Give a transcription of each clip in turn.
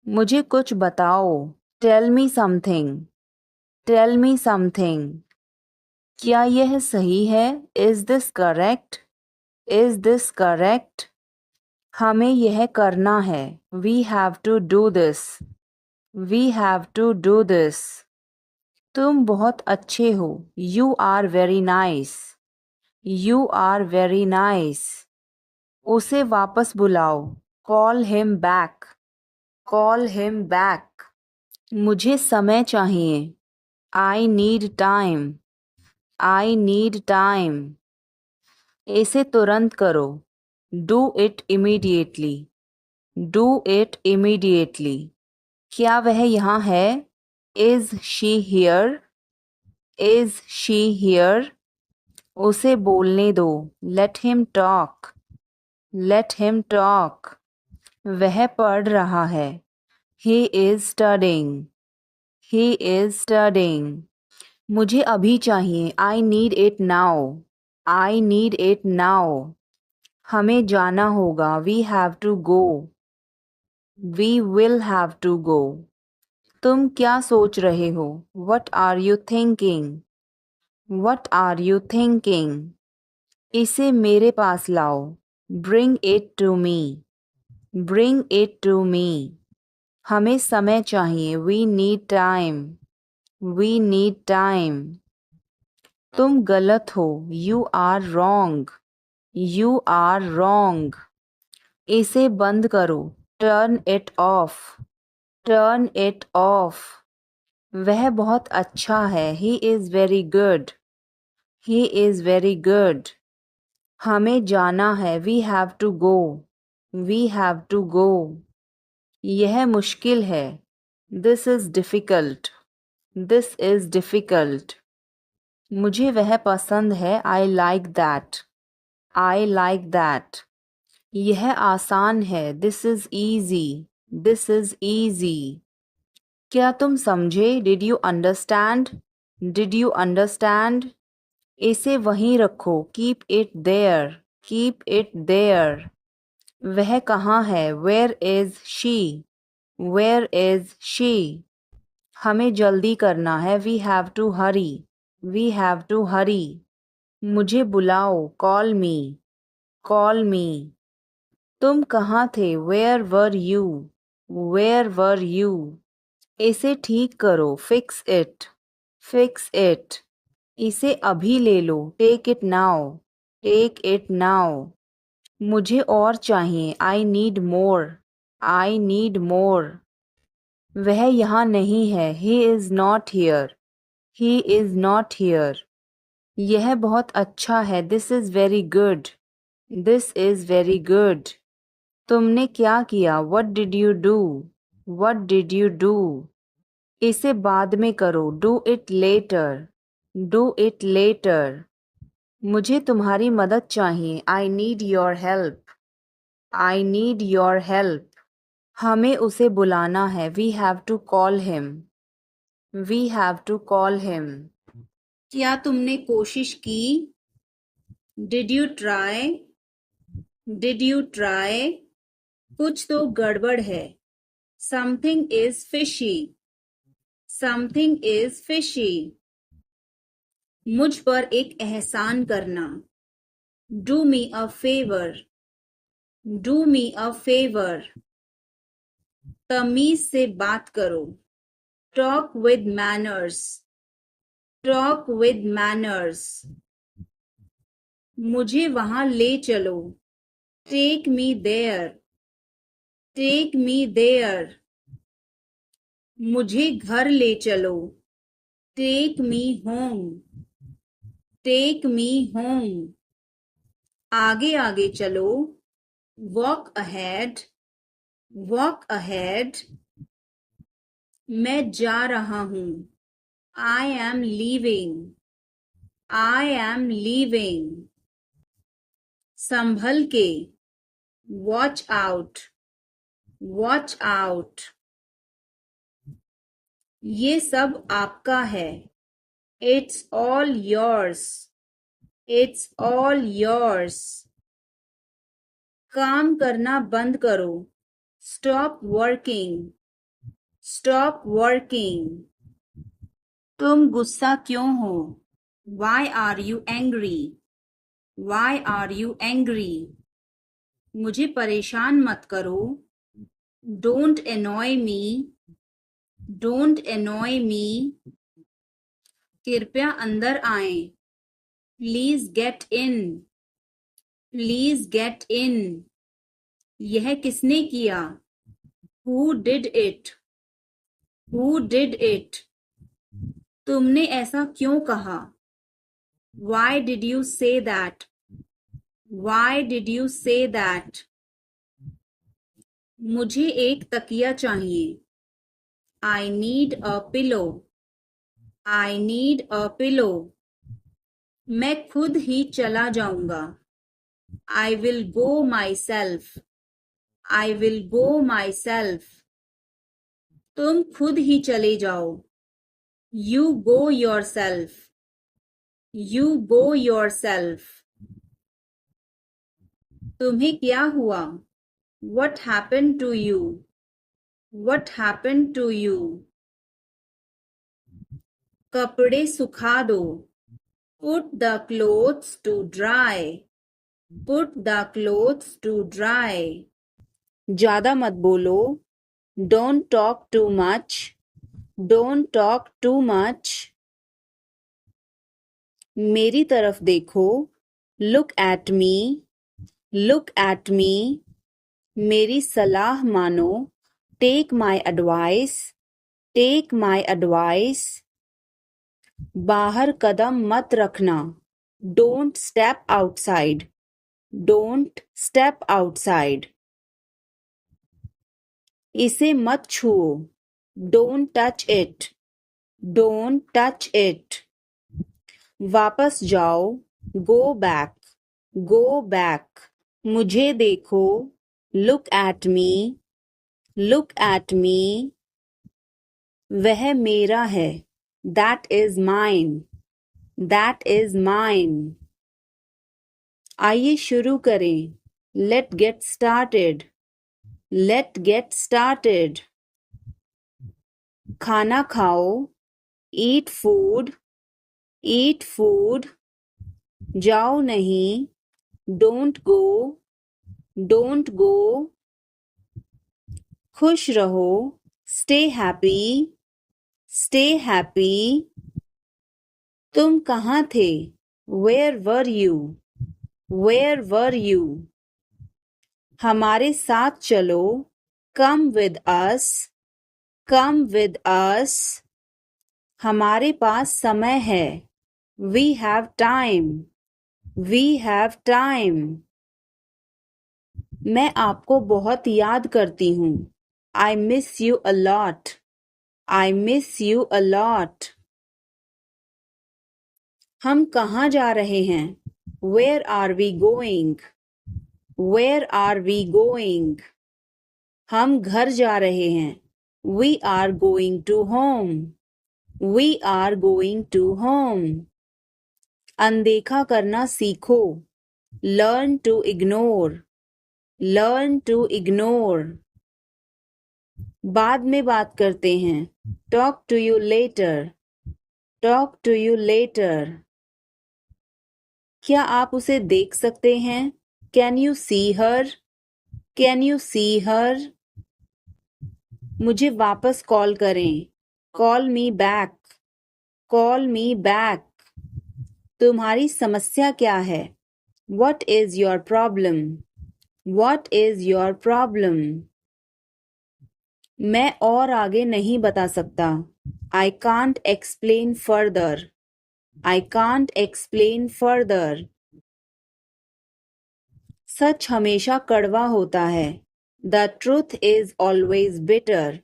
मुझे कुछ बताओ। Tell me something. Tell me something. क्या यह सही है? Is this correct? Is this correct? हमें यह करना है। We have to do this. We have to do this. तुम बहुत अच्छे हो। You are very nice. You are very nice. उसे वापस बुलाओ। Call him back. Call him back. मुझे समय चाहिए। I need time. I need time. इसे तुरंत करो। Do it immediately. Do it immediately. क्या वह यहाँ है? Is she here? Is she here? उसे बोलने दो। Let him talk. Let him talk. वह पढ़ रहा है। He is studying. He is studying. मुझे अभी चाहिए। I need it now. I need it now. हमें जाना होगा। We have to go. We will have to go. तुम क्या सोच रहे हो? What are you thinking? What are you thinking? इसे मेरे पास लाओ। Bring it to me. Bring it to me. हमें समय चाहिए। We need time. We need time. तुम गलत हो। You are wrong. You are wrong. इसे बंद करो। Turn it off. Turn it off. वह बहुत अच्छा है। He is very good. He is very good. हमें जाना है। We have to go. We have to go. यह मुश्किल है। This is difficult. This is difficult. मुझे वह पसंद है। I like that. I like that. यह आसान है। This is easy. This is easy. क्या तुम समझे? Did you understand? Did you understand? इसे वहीं रखो। Keep it there. Keep it there. वह कहाँ है? Where is she? Where is she? हमें जल्दी करना है। We have to hurry. We have to hurry. मुझे बुलाओ। Call me. Call me. तुम कहाँ थे? Where were you? Where were you? इसे ठीक करो। Fix it. Fix it. इसे अभी ले लो। Take it now. Take it now. मुझे और चाहिए। I need more. I need more. वह यहाँ नहीं है। He is not here. He is not here. यह बहुत अच्छा है। This is very good. This is very good. तुमने क्या किया? What did you do? What did you do? इसे बाद में करो। Do it later. Do it letter. मुझे तुम्हारी मदद चाहिए। I need your help. I need your help. हमें उसे बुलाना है। We have to call him. We have to call him. क्या तुमने कोशिश की? Did you try? Did you try? कुछ तो गड़बड़ है। Something is fishy. Something is fishy. मुझ पर एक एहसान करना। Do me a favour. Do me a favour. तमीज से बात करो। Talk with manners. Talk with manners. मुझे वहां ले चलो। Take me there. Take me there. मुझे घर ले चलो। Take me home. Take me home. आगे आगे चलो। Walk ahead. Walk ahead. मैं जा रहा हूं। I am leaving. I am leaving. संभल के। Watch out. Watch out. ये सब आपका है। It's all yours. It's all yours. काम करना बंद करो। Stop working. Stop working. तुम गुस्सा क्यों हो? Why are you angry? Why are you angry? मुझे परेशान मत करो. Don't annoy me. Don't annoy me. कृपया अंदर आएं. Please get in. Please get in. यह किसने किया? Who did it? Who did it? तुमने ऐसा क्यों कहा? Why did you say that? Why did you say that? मुझे एक तकिया चाहिए. I need a pillow. I need a pillow. मैं खुद ही चला जाऊंगा. I will go myself. I will go myself. तुम खुद ही चले जाओ. You go yourself. You go yourself. तुम्हें क्या हुआ? What happened to you? What happened to you? कपड़े सुखा दो. Put the clothes to dry. Put the clothes to dry. ज़्यादा मत बोलो. Don't talk too much. Don't talk too much. मेरी तरफ देखो. Look at me. Look at me. मेरी सलाह मानो. Take my advice. Take my advice. बाहर कदम मत रखना. Don't step outside. Don't step outside. इसे मत छुओ. Don't touch it. Don't touch it. वापस जाओ. Go back. Go back. मुझे देखो. Look at me. Look at me. वह मेरा है. That is mine. That is mine. आइए शुरू करें. Let's get started. Let's get started. खाना खाओ. Eat food. Eat food. जाओ नहीं. Don't go. Don't go. खुश रहो. Stay happy. Stay happy. तुम कहाँ थे? Where were you? Where were you? हमारे साथ चलो. Come with us. Come with us. हमारे पास समय है. We have time. We have time. मैं आपको बहुत याद करती हूँ. I miss you a lot. I miss you a lot. हम कहाँ जा रहे हैं? Where are we going? Where are we going? हम घर जा रहे हैं. We are going to home. We are going to home. अनदेखा करना सीखो. Learn to ignore. Learn to ignore. बाद में बात करते हैं. Talk to you later. Talk to you later. क्या आप उसे देख सकते हैं? Can you see her? Can you see her? मुझे वापस कॉल करें. Call me back. Call me back. तुम्हारी समस्या क्या है? What is your problem? What is your problem? मैं और आगे नहीं बता सकता. I can't explain further. I can't explain further. सच हमेशा कड़वा होता है. The truth is always bitter.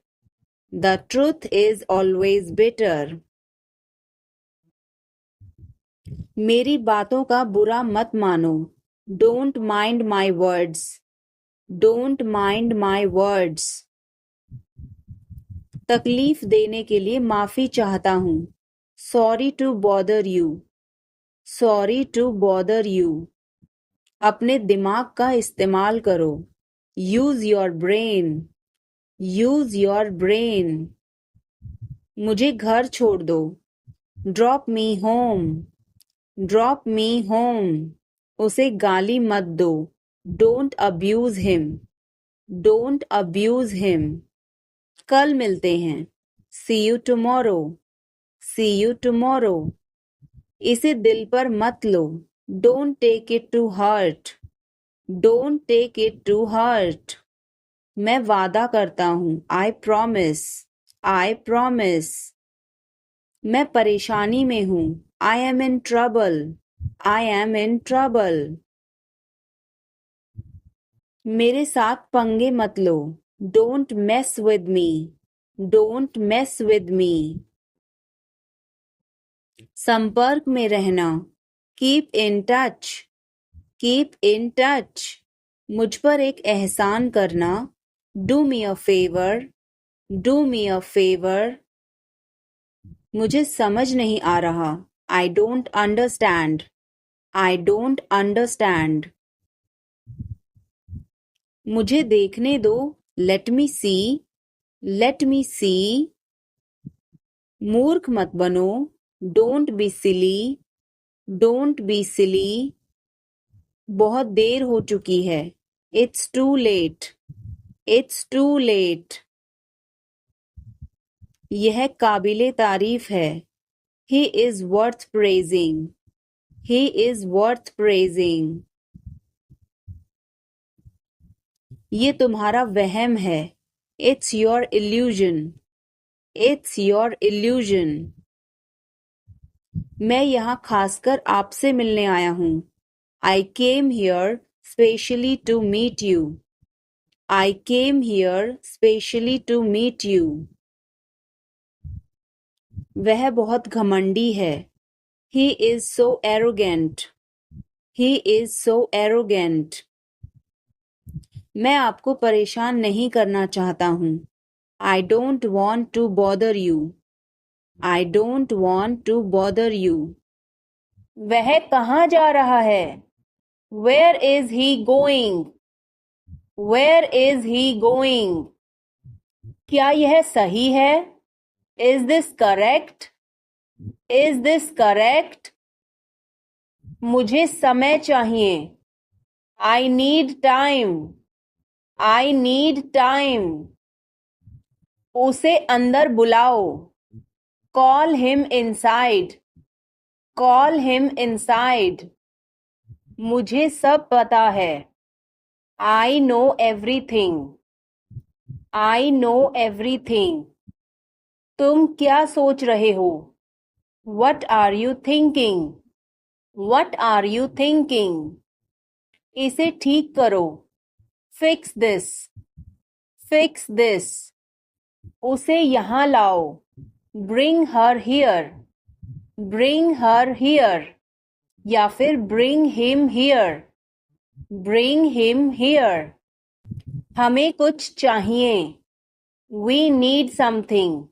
The truth is always bitter. मेरी बातों का बुरा मत मानो. Don't mind my words. Don't mind my words. तकलीफ देने के लिए माफी चाहता हूँ. Sorry to bother you. Sorry to bother you. अपने दिमाग का इस्तेमाल करो. Use your brain. Use your brain. मुझे घर छोड़ दो। Drop me home. Drop me home. उसे गाली मत दो। Don't abuse him. Don't abuse him. कल मिलते हैं। See you tomorrow. See you tomorrow. इसे दिल पर मत लो। Don't take it to heart. Don't take it to heart. मैं वादा करता हूँ। I promise. I promise. मैं परेशानी में हूँ। I am in trouble. I am in trouble. मेरे साथ पंगे मत लो। Don't mess with me. Don't mess with me. संपर्क में रहना। Keep in touch. Keep in touch. मुझ पर एक एहसान करना। Do me a favour. Do me a favour. मुझे समझ नहीं आ रहा। I don't understand. I don't understand. मुझे देखने दो। Let me see. Let me see. मूर्ख मत बनो। Don't be silly. Don't be silly. बहुत देर हो चुकी है। It's too late. It's too late. यह काबिले तारीफ है। He is worth praising. He is worth praising. ये तुम्हारा वहम है। It's your illusion. It's your illusion. मैं यहाँ खासकर आपसे मिलने आया हूँ। I came here specially to meet you. I came here specially to meet you. वह बहुत घमंडी है। He is so arrogant. He is so arrogant. मैं आपको परेशान नहीं करना चाहता हूँ। I don't want to bother you. I don't want to bother you. वह कहाँ जा रहा है? Where is he going? Where is he going? क्या यह सही है? Is this correct? Is this correct? मुझे समय चाहिए। I need time. I need time. उसे अंदर बुलाओ। Call him inside. Call him inside. मुझे सब पता है। I know everything. I know everything. तुम क्या सोच रहे हो? What are you thinking? What are you thinking? इसे ठीक करो। Fix this. Fix this. उसे यहाँ लाओ। Bring her here. Bring her here. या फिर bring him here. Bring him here. हमें कुछ चाहिए। We need something.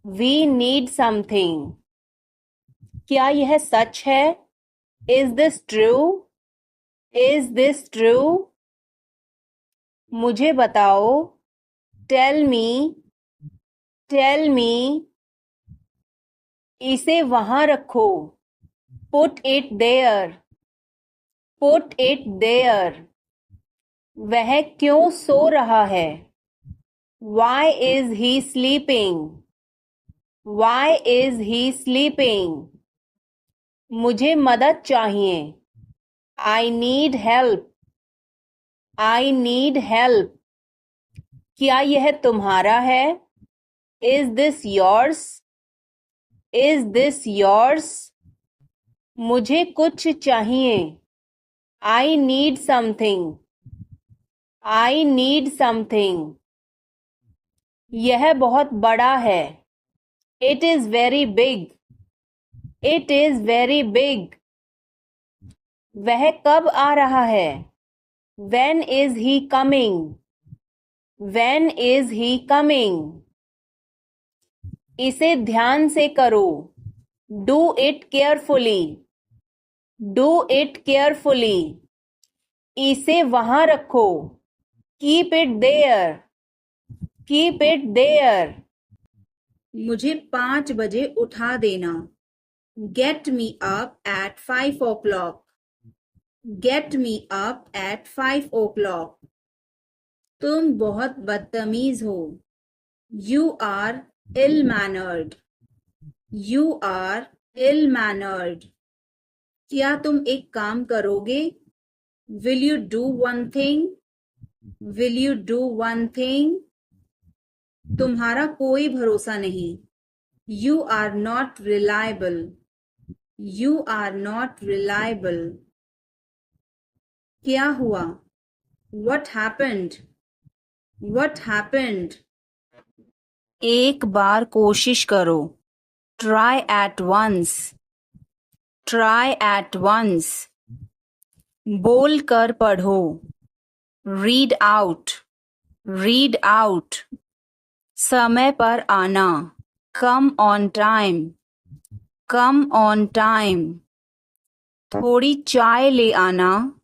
We need something. क्या यह सच है? Is this true? Is this true? मुझे बताओ। Tell me. Tell me. इसे वहां रखो। Put it there. Put it there. वह क्यों सो रहा है? Why is he sleeping? Why is he sleeping? मुझे मदद चाहिए। I need help. I need help. क्या यह तुम्हारा है? Is this yours? Is this yours? मुझे कुछ चाहिए। I need something. I need something. यह बहुत बड़ा है। It is very big. It is very big. वह कब आ रहा है? When is he coming? When is he coming? इसे ध्यान से करो। Do it carefully. Do it carefully. इसे वहां रखो। Keep it there. Keep it there. मुझे 5 बजे उठा देना. Get me up at 5 o'clock. Get me up at 5 o'clock. तुम बहुत बदतमीज हो. You are ill-mannered. You are ill-mannered. क्या तुम एक काम करोगे? Will you do one thing? Will you do one thing? तुम्हारा कोई भरोसा नहीं. You are not reliable. You are not reliable. क्या हुआ? What happened? What happened? एक बार कोशिश करो. Try at once. Try at once. बोल कर पढ़ो. Read out. Read out. समय पर आना. Come on time. Come on time. थोड़ी चाय ले आना.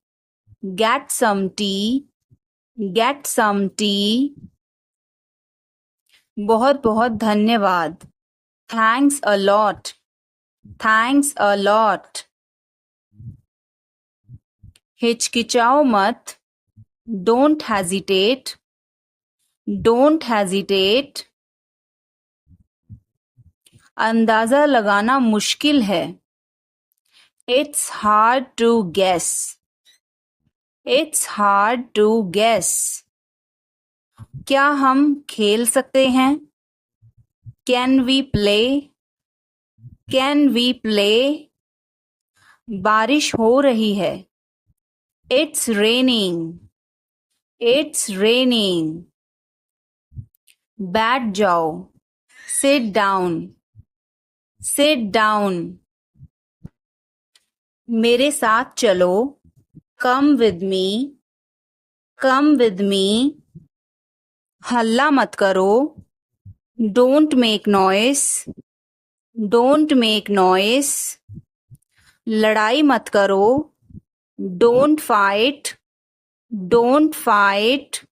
Get some tea. Get some tea. बहुत बहुत धन्यवाद. Thanks a lot. Thanks a lot. हिचकिचाओ मत. Don't hesitate. Don't hesitate. अंदाजा लगाना मुश्किल है. It's hard to guess. It's hard to guess. क्या हम खेल सकते हैं? Can we play? Can we play? बारिश हो रही है. It's raining. It's raining. बैठ जाओ. Sit down. Sit down. मेरे साथ चलो. Come with me. Come with me. हल्ला मत करो. Don't make noise. Don't make noise. लड़ाई मत करो. Don't fight. Don't fight.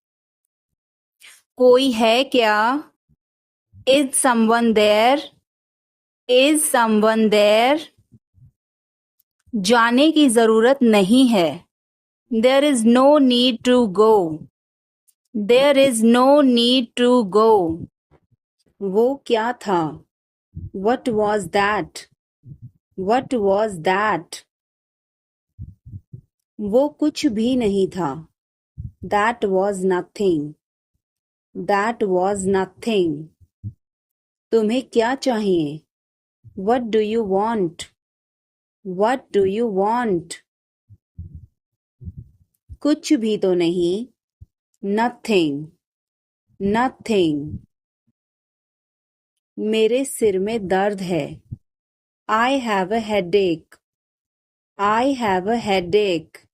कोई है क्या? Is someone there? Is someone there? जाने की जरूरत नहीं है. There is no need to go. There is no need to go. वो क्या था? What was that? What was that? वो कुछ भी नहीं था. That was nothing. That was nothing. तुम्हें क्या चाहिए? What do you want? What do you want? कुछ भी तो नहीं. Nothing. Nothing. मेरे सिर में दर्द है. I have a headache. I have a headache.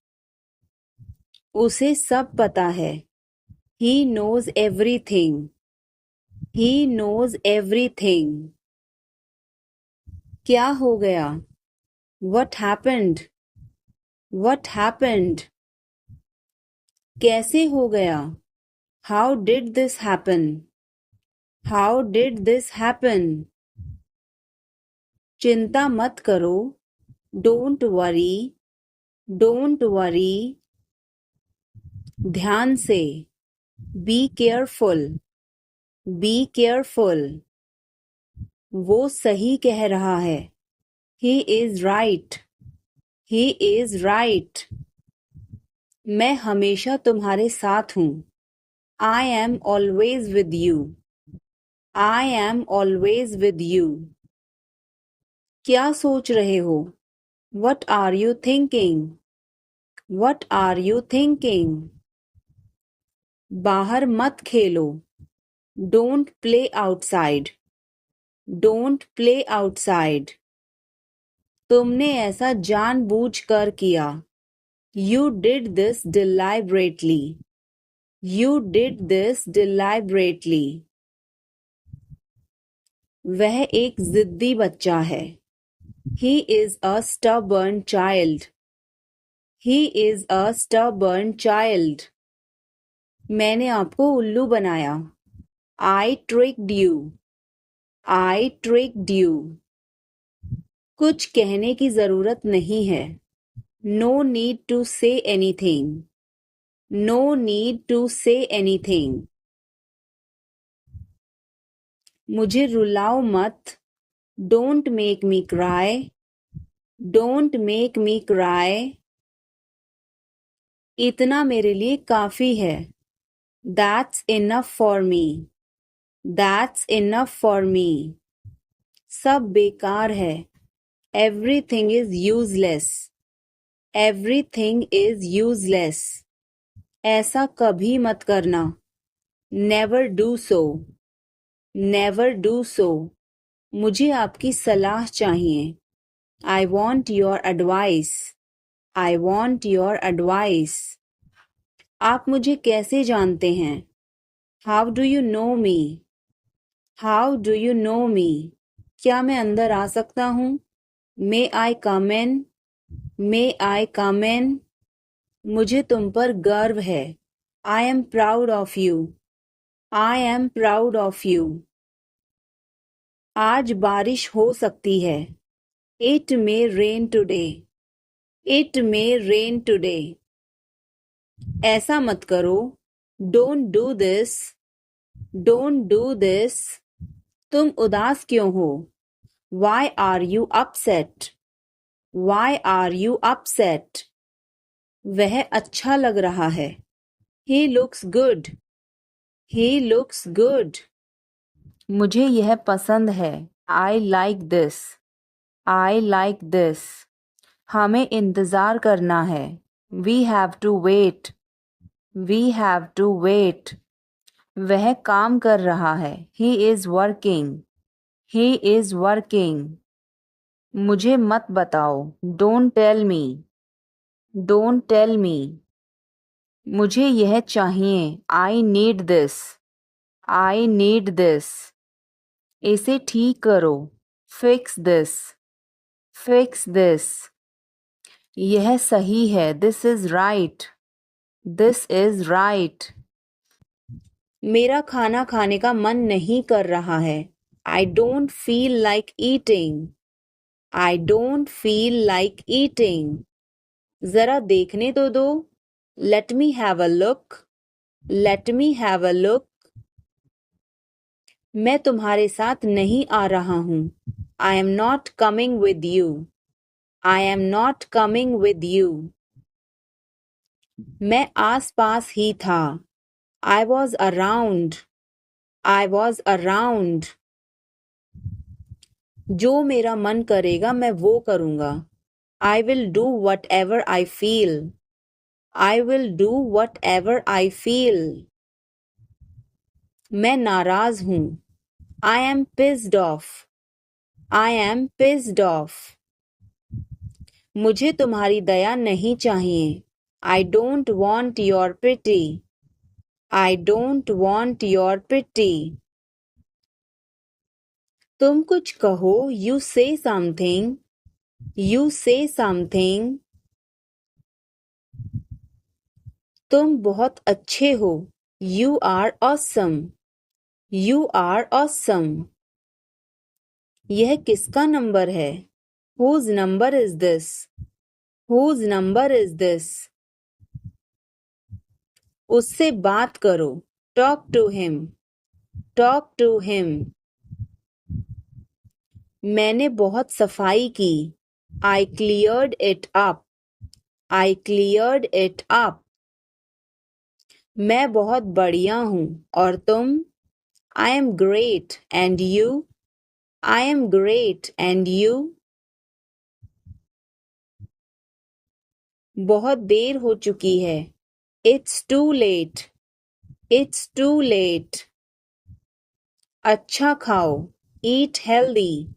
उसे सब पता है. He knows everything. He knows everything. क्या हो गया? What happened? What happened? कैसे हो गया? How did this happen? How did this happen? चिंता मत करो. Don't worry. Don't worry. ध्यान से. Be careful. Be careful. वो सही कह रहा है. He is right. He is right. मैं हमेशा तुम्हारे साथ हूँ. I am always with you. I am always with you. क्या सोच रहे हो? What are you thinking? What are you thinking? बाहर मत खेलो. Don't play outside. Don't play outside. तुमने ऐसा जानबूझकर किया. You did this deliberately. You did this deliberately. वह एक जिद्दी बच्चा है. He is a stubborn child. He is a stubborn child. मैंने आपको उल्लू बनाया. I tricked you. I tricked you. कुछ कहने की जरूरत नहीं है. No need to say anything. No need to say anything. मुझे रुलाओ मत. Don't make me cry. Don't make me cry. इतना मेरे लिए काफी है. That's enough for me. That's enough for me. सब बेकार है. Everything is useless. Everything is useless. ऐसा कभी मत करना. Never do so. Never do so. मुझे आपकी सलाह चाहिए. I want your advice. I want your advice. आप मुझे कैसे जानते हैं? How do you know me? How do you know me? क्या मैं अंदर आ सकता हूँ? May I come in? May I come in? मुझे तुम पर गर्व है. I am proud of you. I am proud of you. आज बारिश हो सकती है. It may rain today. It may rain today. ऐसा मत करो. Don't do this. Don't do this. तुम उदास क्यों हो? Why are you upset? Why are you upset? वह अच्छा लग रहा है. He looks good. He looks good. मुझे यह पसंद है. I like this. I like this. हमें इंतज़ार करना है. We have to wait. We have to wait. वह काम कर रहा है. He is working. He is working. मुझे मत बताओ. Don't tell me. Don't tell me. मुझे यह चाहिए. I need this. I need this. इसे ठीक करो. Fix this. Fix this. यह सही है. This is right. This is right. मेरा खाना खाने का मन नहीं कर रहा है. I don't feel like eating. I don't feel like eating. जरा देखने तो दो. Let me have a look. Let me have a look. मैं तुम्हारे साथ नहीं आ रहा हूँ. I am not coming with you. I am not coming with you. मैं आस-पास ही था. I was around. I was around. जो मेरा मन करेगा मैं वो करूँगा. I will do whatever I feel. I will do whatever I feel. मैं नाराज हूँ. I am pissed off. I am pissed off. मुझे तुम्हारी दया नहीं चाहिए. I don't want your pity. I don't want your pity. तुम कुछ कहो. You say something. You say something. तुम बहुत अच्छे हो. You are awesome. You are awesome. यह किसका नंबर है? Whose number is this? Whose number is this? उससे बात करो. Talk to him. Talk to him. मैंने बहुत सफाई की. I cleared it up. I cleared it up. मैं बहुत बढ़िया हूँ. और तुम? I am great. And you? I am great. And you? बहुत देर हो चुकी है. It's too late. It's too late. अच्छा खाओ. Eat healthy.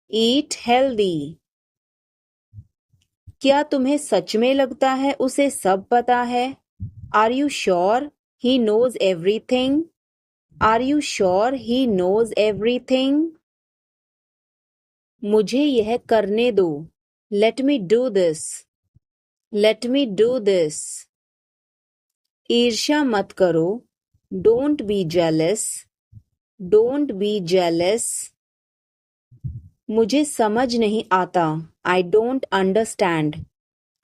Eat healthy. क्या तुम्हें सच में लगता है उसे सब पता है? Are you sure he knows everything? Are you sure he knows everything? मुझे यह करने दो. Let me do this. Let me do this. ईर्ष्या मत करो. Don't be jealous. Don't be jealous. मुझे समझ नहीं आता। I don't understand.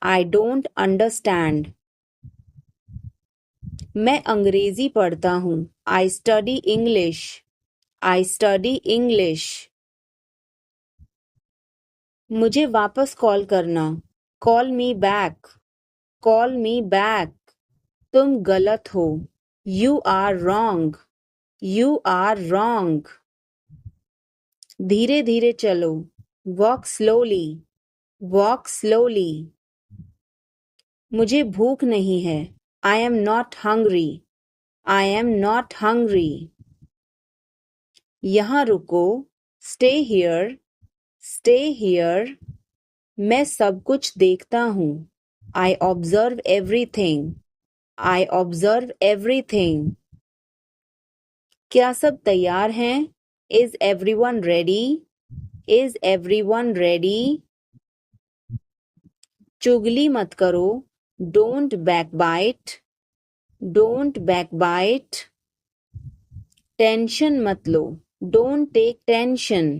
I don't understand. मैं अंग्रेजी पढ़ता हूँ। I study English. I study English. मुझे वापस कॉल करना। Call me back. Call me back. तुम गलत हो। You are wrong. You are wrong. धीरे धीरे चलो। Walk slowly. Walk slowly. मुझे भूख नहीं है। I am not hungry. I am not hungry. यहाँ रुको। Stay here. Stay here. मैं सब कुछ देखता हूँ। I observe everything. I observe everything. क्या सब तैयार हैं? Is everyone ready? Is everyone ready? चुगली मत करो। Don't backbite. Don't backbite. Tension मत लो। Don't take tension.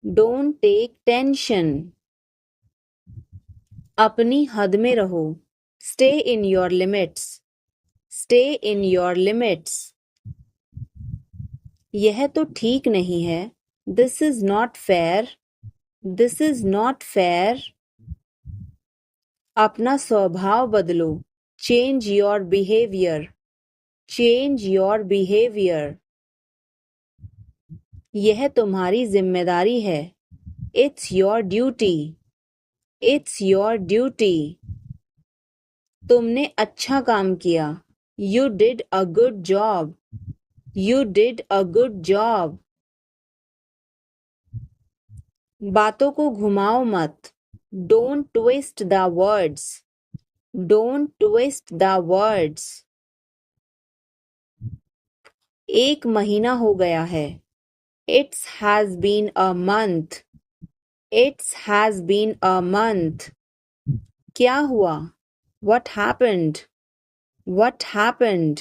Don't take tension. अपनी हद में रहो। Stay in your limits. Stay in your limits. यह तो ठीक नहीं है। This is not fair. This is not fair. अपना स्वभाव बदलो। Change your behaviour. Change your behaviour. यह तुम्हारी जिम्मेदारी है। It's your duty. It's your duty. तुमने अच्छा काम किया। You did a good job. You did a good job. बातों को घुमाओ मत। Don't twist the words. Don't twist the words. एक महीना हो गया है। It's has been a month. It's has been a month. क्या हुआ? What happened? What happened?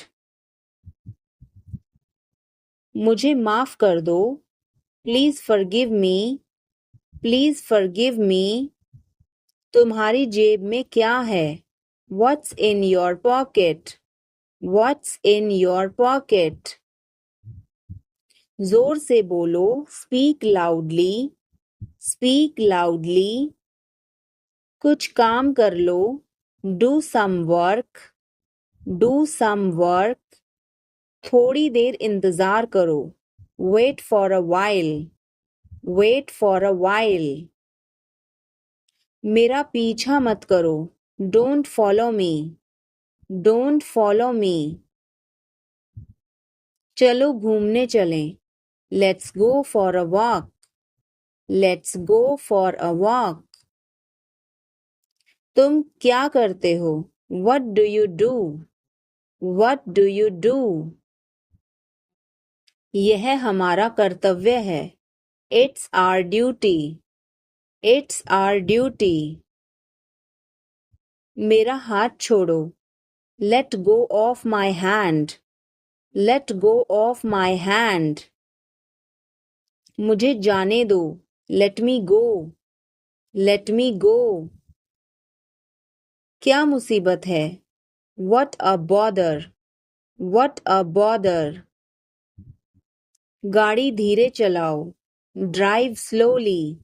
मुझे माफ कर दो। Please forgive me. Please forgive me. तुम्हारी जेब में क्या है? What's in your pocket? What's in your pocket? जोर से बोलो। Speak loudly. Speak loudly. कुछ काम कर लो। Do some work. Do some work. थोड़ी देर इंतजार करो। Wait for a while. Wait for a while. मेरा पीछा मत करो। Don't follow me. Don't follow me. चलो घूमने चलें। Let's go for a walk. Let's go for a walk. तुम क्या करते हो? What do you do? What do you do? यह हमारा कर्तव्य है। It's our duty. It's our duty. मेरा हाथ छोड़ो। Let go of my hand. Let go of my hand. मुझे जाने दो। Let me go. Let me go. क्या मुसीबत है? What a bother. What a bother. गाड़ी धीरे चलाओ। Drive slowly.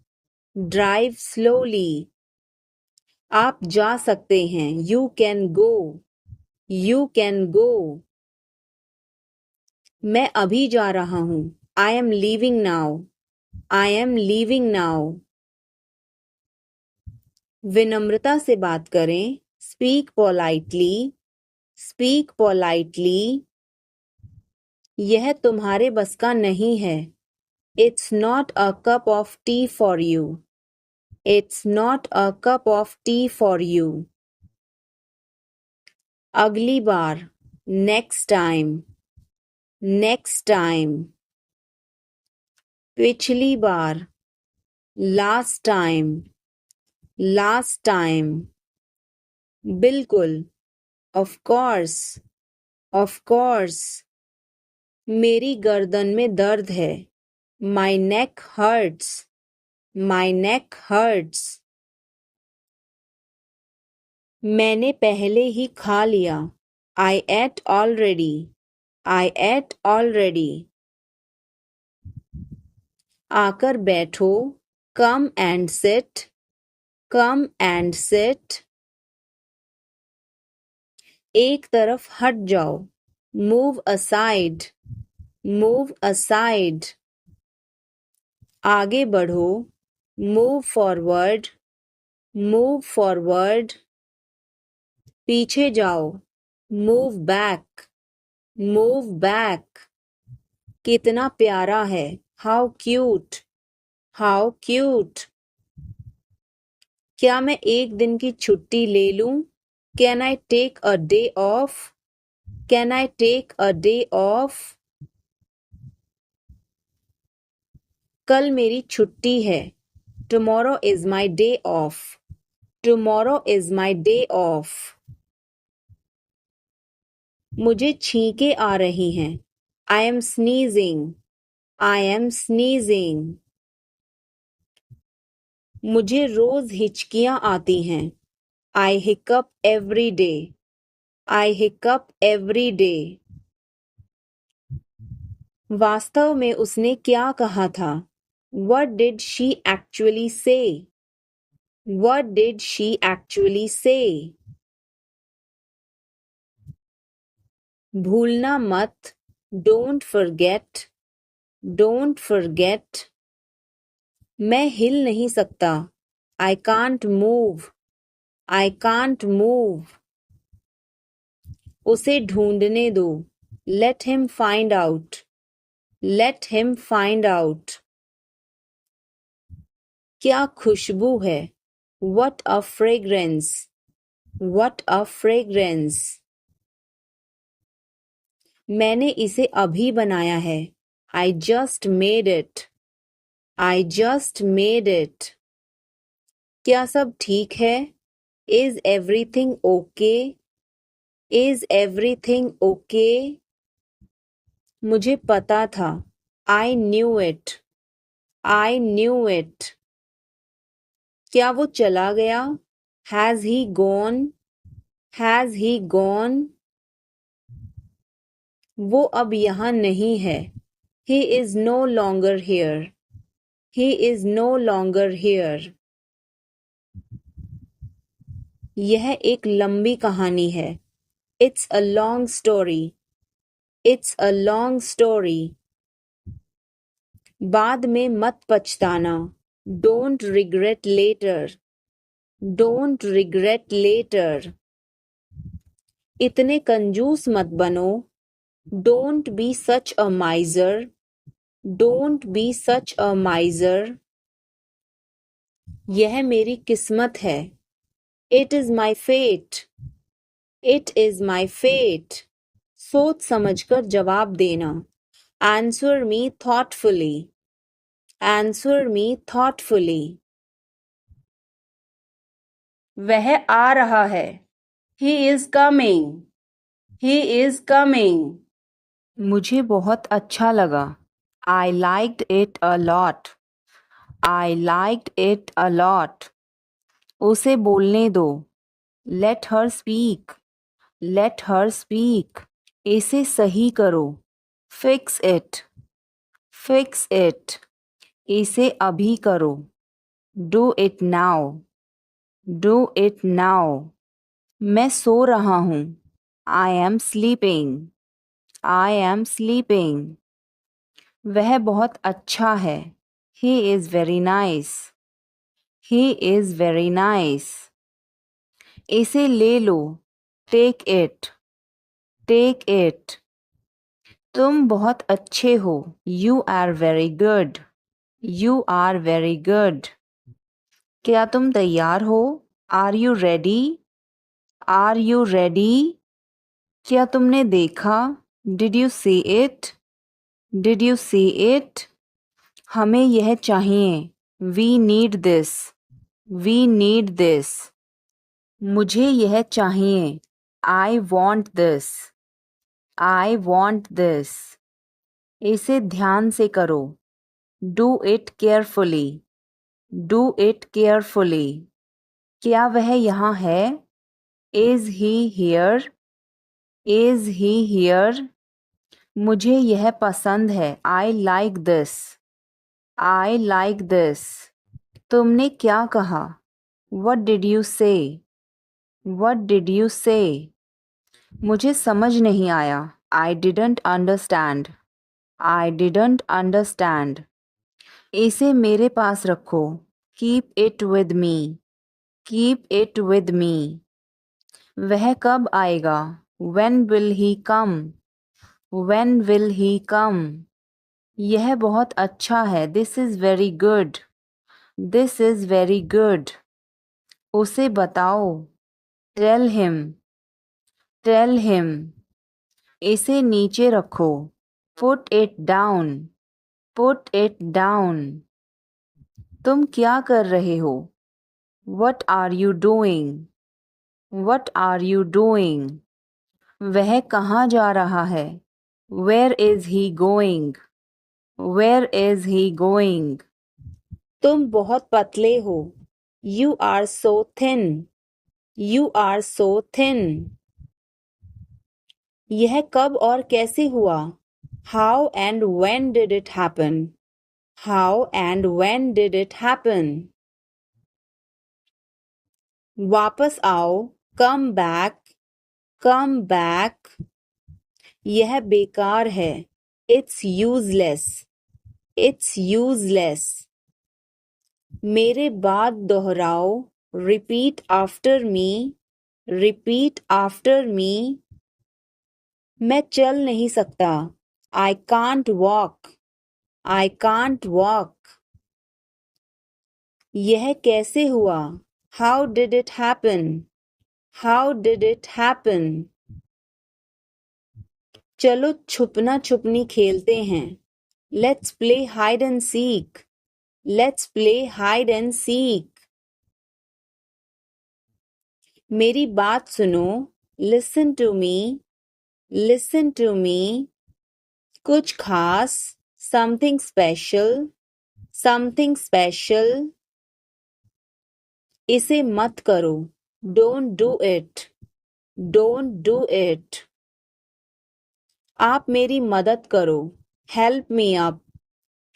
Drive slowly. आप जा सकते हैं। You can go. You can go. मैं अभी जा रहा हूँ। I am leaving now. I am leaving now. विनम्रता से बात करें। Speak politely. Speak politely. यह तुम्हारे बस का नहीं है। It's not a cup of tea for you. It's not a cup of tea for you. अगली बार। Next time. Next time. पिछली बार। Last time. Last time. बिल्कुल। Of course. Of course. मेरी गर्दन में दर्द है। My neck hurts. My neck hurts. मैंने पहले ही खा लिया। I ate already. I ate already. आकर बैठो। Come and sit. Come and sit. एक तरफ हट जाओ। Move aside. Move aside. आगे बढ़ो। Move forward. Move forward. पीछे जाओ। Move back. Move back. कितना प्यारा है। How cute. How cute. क्या मैं एक दिन की छुट्टी ले लूं? Can I take a day off? Can I take a day off? कल मेरी छुट्टी है। Tomorrow is my day off. Tomorrow is my day off. मुझे छींकें आ रही हैं। I am sneezing. I am sneezing. मुझे रोज हिचकियां आती हैं। I hiccup every day. I hiccup every day. वास्तव में उसने क्या कहा था? What did she actually say? What did she actually say? भूलना मत। Don't forget. Don't forget. मैं हिल नहीं सकता। I can't move. I can't move. उसे ढूंढने दो। Let him find out. Let him find out. क्या खुशबू है। What a fragrance. What a fragrance. मैंने इसे अभी बनाया है। I just made it. I just made it. क्या सब ठीक है? Is everything okay? Is everything okay? मुझे पता था। I knew it. I knew it. क्या वो चला गया? Has he gone? Has he gone? वो अब यहाँ नहीं है। He is no longer here. He is no longer here. यह एक लंबी कहानी है। It's a long story. It's a long story. बाद में मत पछताना। Don't regret later. Don't regret later. इतने कंजूस मत बनो। Don't be such a miser. Don't be such a miser. यह मेरी किस्मत है। It is my fate. It is my fate. सोच समझकर जवाब देना। Answer me thoughtfully. Answer me thoughtfully. वह आ रहा है। He is coming. He is coming. मुझे बहुत अच्छा लगा। I liked it a lot. I liked it a lot. उसे बोलने दो। Let her speak. Let her speak. इसे सही करो। Fix it. Fix it. इसे अभी करो। Do it now. Do it now. मैं सो रहा हूँ। I am sleeping. I am sleeping. वह बहुत अच्छा है। He is very nice. He is very nice. इसे ले लो। Take it. Take it. तुम बहुत अच्छे हो। You are very good. You are very good. क्या तुम तैयार हो? Are you ready? Are you ready? क्या तुमने देखा? Did you see it? Did you see it? हमें यह चाहिए। We need this. We need this. मुझे यह चाहिए। I want this. I want this. इसे ध्यान से करो। Do it carefully. Do it carefully. क्या वह यहाँ है? Is he here? Is he here? मुझे यह पसंद है। I like this. I like this. तुमने क्या कहा? वट डिड यू से? वट डिड यू से? मुझे समझ नहीं आया। I didn't understand. I didn't understand. इसे मेरे पास रखो। Keep it with me. Keep it with me. वह कब आएगा? When will he come? When will he come? यह बहुत अच्छा है। This is very good. This is very good. उसे बताओ। Tell him. Tell him. इसे नीचे रखो। Put it down. Put it down. तुम क्या कर रहे हो? What are you doing? What are you doing? वह कहाँ जा रहा है? Where is he going? Where is he going? तुम बहुत पतले हो। You are so thin. You are so thin. यह कब और कैसे हुआ? How and when did it happen? How and when did it happen? वापस आओ। Come back. Come back. यह बेकार है। It's useless. It's useless. मेरे बाद दोहराओ। Repeat after me. Repeat after me. मैं चल नहीं सकता। I can't walk. I can't walk. यह कैसे हुआ? How did it happen? How did it happen? चलो छुपना छुपनी खेलते हैं। Let's play hide and seek. Let's play hide and seek. मेरी बात सुनो। Listen to me. Listen to me. कुछ खास। Something special. Something special. इसे मत करो। Don't do it. Don't do it. आप मेरी मदद करो। Help me up.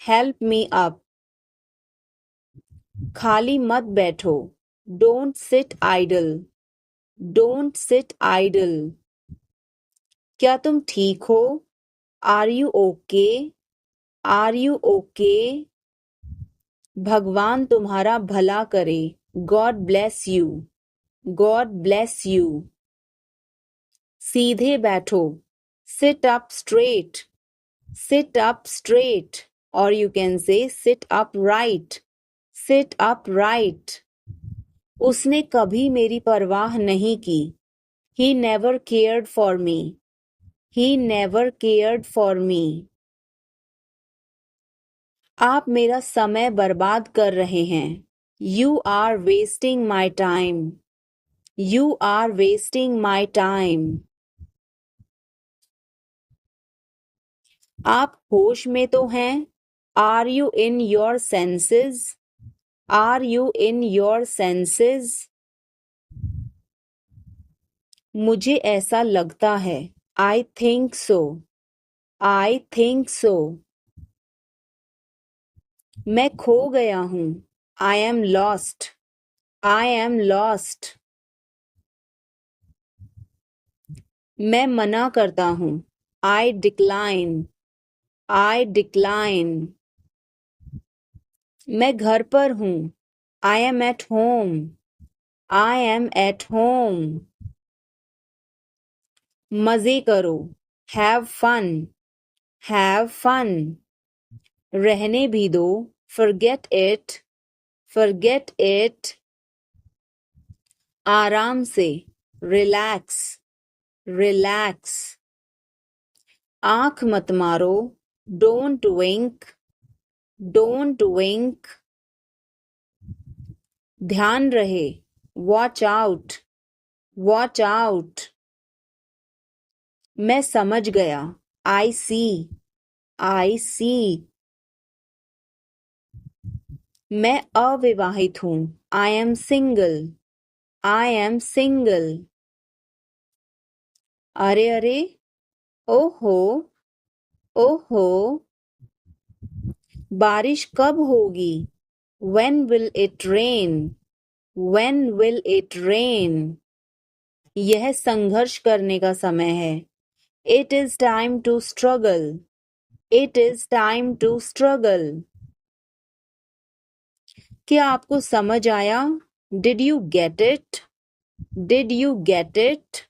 Help me up. खाली मत बैठो। Don't sit idle. Don't sit idle. क्या तुम ठीक हो? Are you okay? Are you okay? भगवान तुम्हारा भला करे। God bless you. God bless you. सीधे बैठो। Sit up straight. Sit up straight. Or you can say sit upright. Sit upright. उसने कभी मेरी परवाह नहीं की। He never cared for me. He never cared for me. आप मेरा समय बर्बाद कर रहे हैं। You are wasting my time. You are wasting my time. आप होश में तो हैं? Are you in your senses? Are you in your senses? मुझे ऐसा लगता है। I think so. I think so. मैं खो गया हूँ। I am lost. I am lost. मैं मना करता हूँ। I decline. I decline. मैं घर पर हूँ। I am at home. I am at home. मजे करो। Have fun. Have fun. रहने भी दो। Forget it. Forget it. आराम से। Relax. Relax. आँख मत मारो। Don't wink. Don't wink. ध्यान रहे। Watch out. Watch out. मैं समझ गया। I see. I see. मैं अविवाहित हूँ. I am single. I am single. अरे अरे. ओहो. ओहो. बारिश कब होगी? When will it rain? When will it rain? यह संघर्ष करने का समय है. It is time to struggle. It is time to struggle. क्या आपको समझ आया? Did you get it? Did you get it?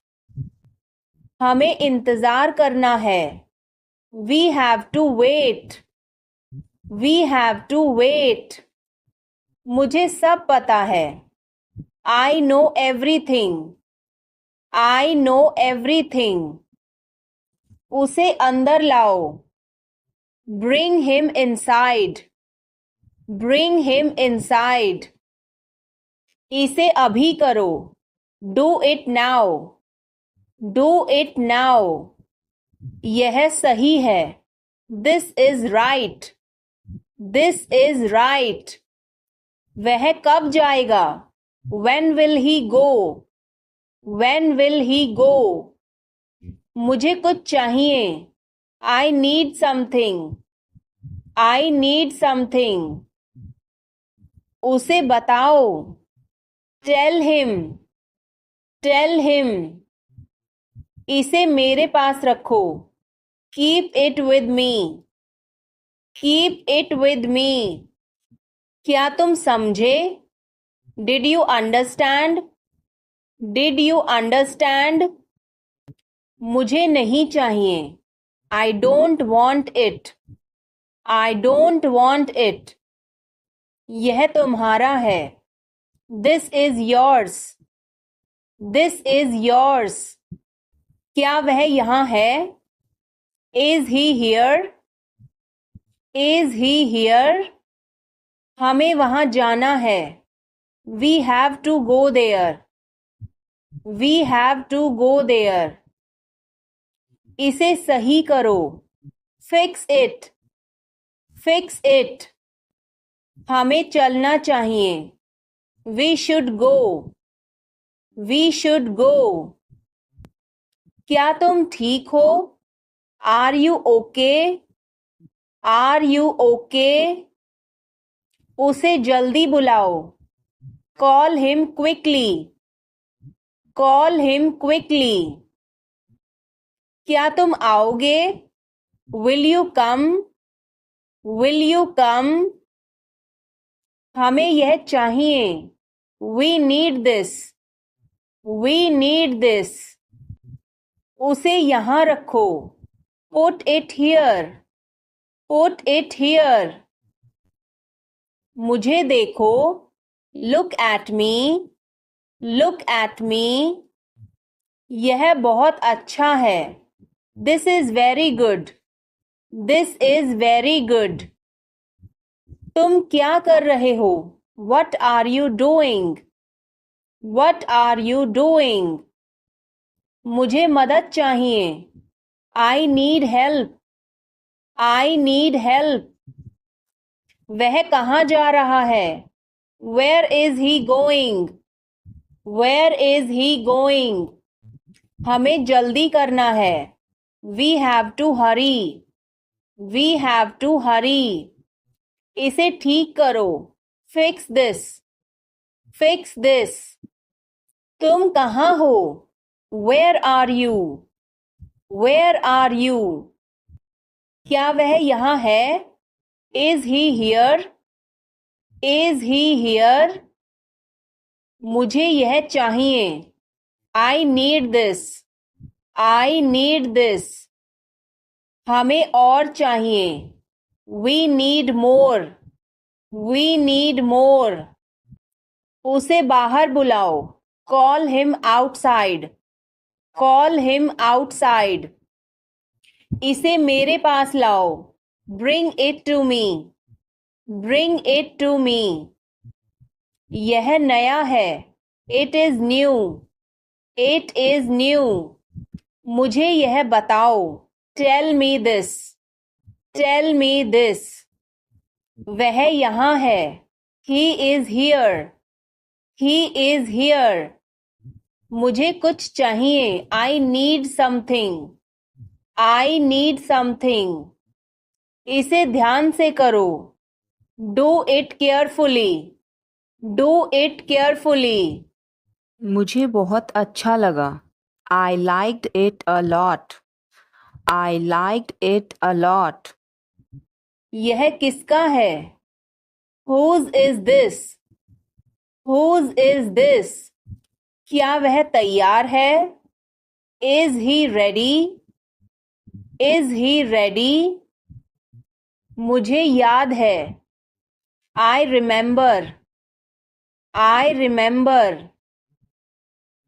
हमें इंतजार करना है. We have to wait. We have to wait. मुझे सब पता है. I know everything. I know everything. उसे अंदर लाओ. Bring him inside. Bring him inside. इसे अभी करो. Do it now. Do it now. यह सही है. This is right. This is right. वह कब जाएगा? When will he go? When will he go? मुझे कुछ चाहिए. I need something. I need something. उसे बताओ. Tell him. Tell him. इसे मेरे पास रखो. Keep it with me. Keep it with me. क्या तुम समझे? Did you understand? Did you understand? मुझे नहीं चाहिए. I don't want it. I don't want it. यह तुम्हारा है. This is yours. This is yours. क्या वह यहाँ है? Is he here? Is he here? हमें वहाँ जाना है. We have to go there. We have to go there. इसे सही करो. Fix it. Fix it. हमें चलना चाहिए. We should go. We should go. क्या तुम ठीक हो? Are you okay? Are you okay? उसे जल्दी बुलाओ. Call him quickly. Call him quickly. क्या तुम आओगे? Will you come? Will you come? हमें यह चाहिए. We need this. We need this. उसे यहाँ रखो. Put it here. Put it here. मुझे देखो. Look at me. Look at me. यह बहुत अच्छा है. This is very good. This is very good. तुम क्या कर रहे हो? What are you doing? What are you doing? मुझे मदद चाहिए. I need help. I need help. वह कहाँ जा रहा है? Where is he going? Where is he going? हमें जल्दी करना है. We have to hurry. We have to hurry. इसे ठीक करो. Fix this. Fix this. तुम कहाँ हो? Where are you? Where are you? क्या वह यहाँ है? Is he here? Is he here? मुझे यह चाहिए. I need this. I need this. हमें और चाहिए. We need more. We need more. उसे बाहर बुलाओ. Call him outside. Call him outside. इसे मेरे पास लाओ. Bring it to me. Bring it to me. यह नया है. It is new. It is new. मुझे यह बताओ. Tell me this. Tell me this. वह यहाँ है। He is here. He is here. मुझे कुछ चाहिए। I need something. I need something. इसे ध्यान से करो। Do it carefully. Do it carefully. मुझे बहुत अच्छा लगा। I liked it a lot. I liked it a lot. यह किसका है? Whose is this? Whose is this? क्या वह तैयार है? Is he ready? Is he ready? मुझे याद है। I remember. I remember.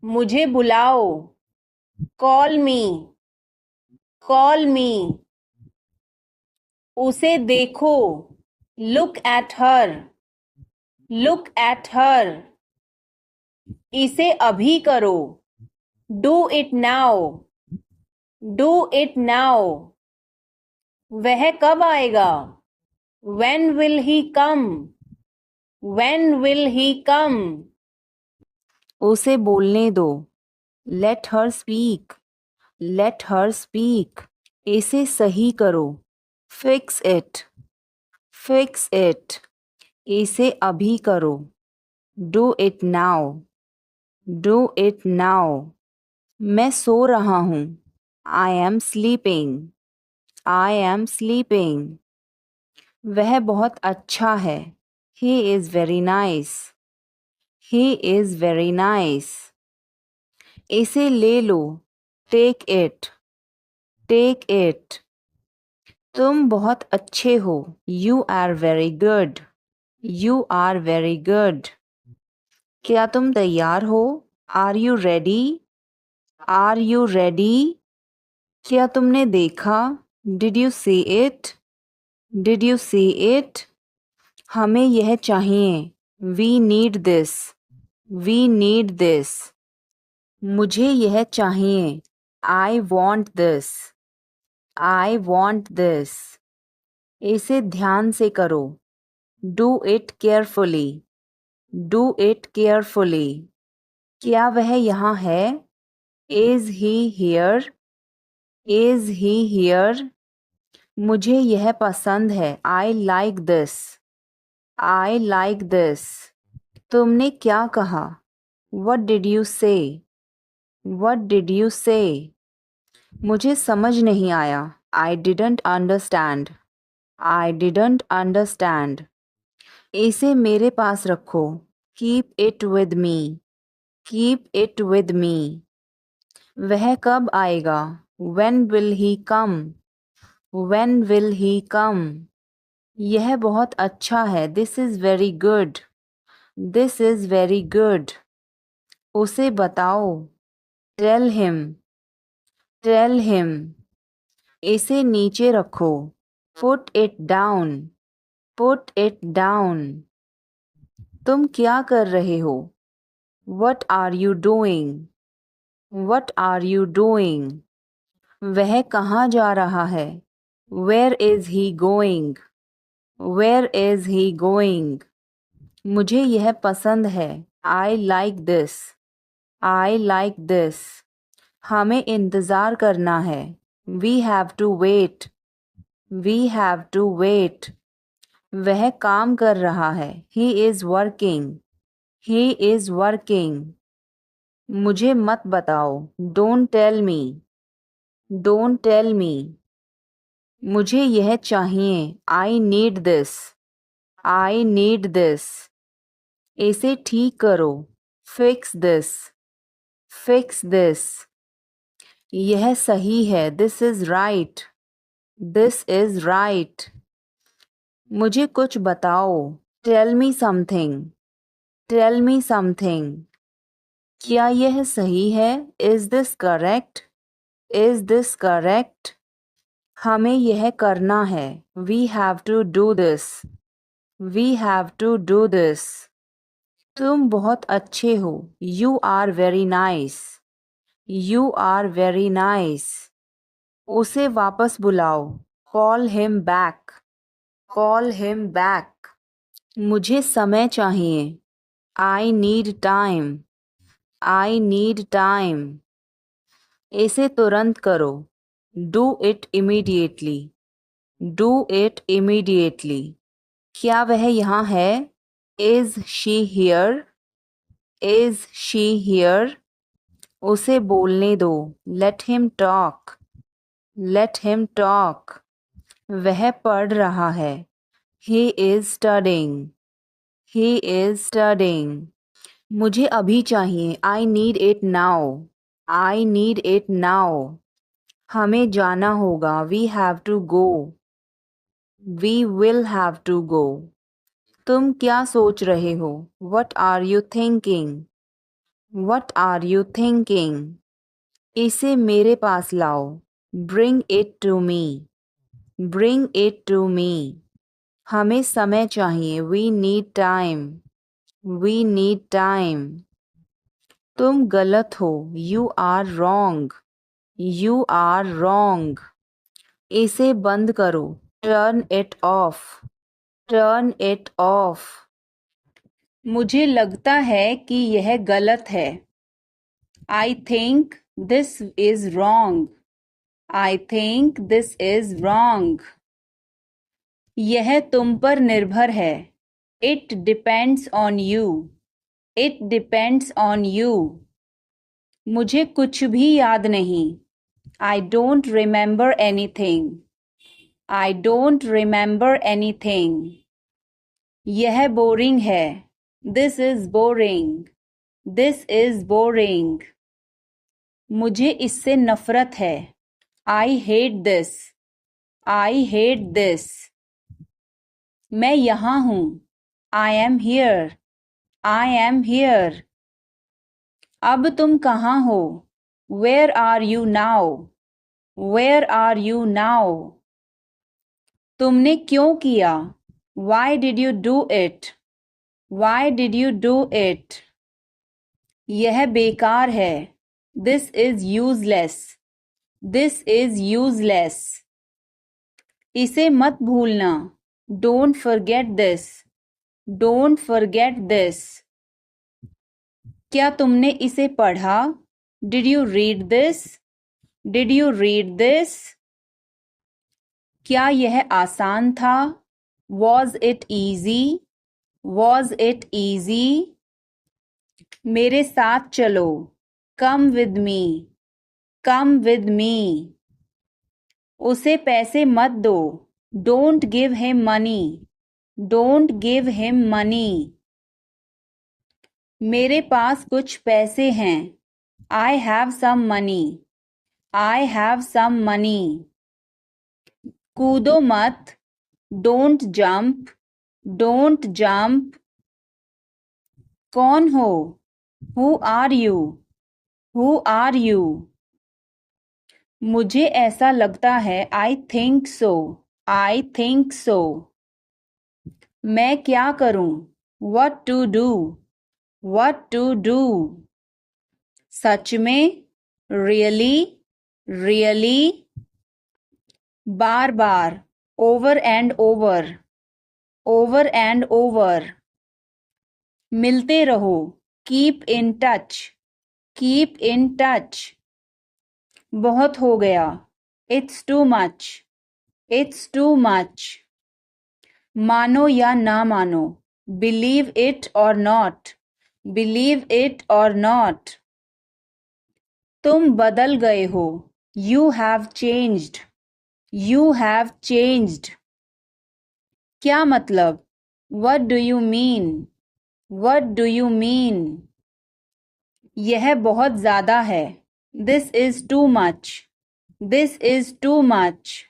मुझे बुलाओ। Call me. Call me. उसे देखो। Look at her. Look at her. इसे अभी करो। Do it now. Do it now. वह कब आएगा? When will he come? When will he come? उसे बोलने दो। Let her speak. Let her speak. इसे सही करो। Fix it. Fix it. इसे अभी करो। Do it now. Do it now. मैं सो रहा हूँ। I am sleeping. I am sleeping. वह बहुत अच्छा है। He is very nice. He is very nice. इसे ले लो। Take it. Take it. तुम बहुत अच्छे हो। You are very good. You are very good. क्या तुम तैयार हो? Are you ready? Are you ready? क्या तुमने देखा? Did you see it? Did you see it? हमें यह चाहिए। We need this. We need this. मुझे यह चाहिए। I want this. I want this. इसे ध्यान से करो। Do it carefully. Do it carefully. क्या वह यहाँ है? Is he here? Is he here? मुझे यह पसंद है। I like this. I like this. तुमने क्या कहा? What did you say? What did you say? मुझे समझ नहीं आया। I didn't understand. I didn't understand. इसे मेरे पास रखो। Keep it with me. Keep it with me. वह कब आएगा? When will he come? When will he come? यह बहुत अच्छा है। This is very good. This is very good. उसे बताओ। Tell him. Tell him. इसे नीचे रखो। Put it down. Put it down. तुम क्या कर रहे हो? What are you doing? What are you doing? वह कहाँ जा रहा है? Where is he going? Where is he going? मुझे यह पसंद है। I like this. I like this. हमें इंतज़ार करना है। We have to wait. We have to wait. वह काम कर रहा है। He is working. He is working. मुझे मत बताओ। Don't tell me. Don't tell me. मुझे यह चाहिए। I need this. I need this. इसे ठीक करो। Fix this. Fix this. यह सही है। This is right. This is right. मुझे कुछ बताओ। Tell me something. Tell me something. क्या यह सही है? Is this correct? Is this correct? हमें यह करना है। We have to do this. We have to do this. तुम बहुत अच्छे हो। You are very nice. You are very nice. उसे वापस बुलाओ। Call him back. Call him back. मुझे समय चाहिए. I need time. I need time. इसे तुरंत करो. Do it immediately. Do it immediately. क्या वह यहाँ है? Is she here? Is she here? उसे बोलने दो. Let him talk. Let him talk. वह पढ़ रहा है. He is studying. He is studying. मुझे अभी चाहिए. I need it now. I need it now. हमें जाना होगा. We have to go. We will have to go. तुम क्या सोच रहे हो? What are you thinking? What are you thinking? इसे मेरे पास लाओ. Bring it to me. Bring it to me. हमें समय चाहिए. We need time. We need time. तुम गलत हो. You are wrong. You are wrong. इसे बंद करो. Turn it off. Turn it off. मुझे लगता है कि यह गलत है. I think this is wrong. I think this is wrong. यह तुम पर निर्भर है. It depends on you. It depends on you. मुझे कुछ भी याद नहीं. I don't remember anything. I don't remember anything. यह बोरिंग है. This is boring. This is boring. मुझे इससे नफरत है. I hate this. I hate this. मैं यहाँ हूँ. I am here. I am here. अब तुम कहाँ हो? Where are you now? Where are you now? तुमने क्यों किया? Why did you do it? Why did you do it? यह बेकार है. This is useless. This is useless. इसे मत भूलना. Don't forget this. Don't forget this. क्या तुमने इसे पढ़ा? Did you read this? Did you read this? क्या यह आसान था? Was it easy? Was it easy? मेरे साथ चलो. Come with me. Come with me. उसे पैसे मत दो. Don't give him money. Don't give him money. मेरे पास कुछ पैसे हैं. I have some money. I have some money. कूदो मत. Don't jump. Don't jump. कौन हो? Who are you? Who are you? मुझे ऐसा लगता है. I think so. I think so. मैं क्या करूं? What to do? What to do? सच में? Really? Really? Bar bar. Over and over. Over and over. मिलते रहो. Keep in touch. Keep in touch. बहुत हो गया. It's too much. It's too much. मानो या ना मानो. Believe it or not. Believe it or not. तुम बदल गए हो. You have changed. You have changed. क्या मतलब? What do you mean? What do you mean? यह बहुत ज़्यादा है. This is too much. This is too much.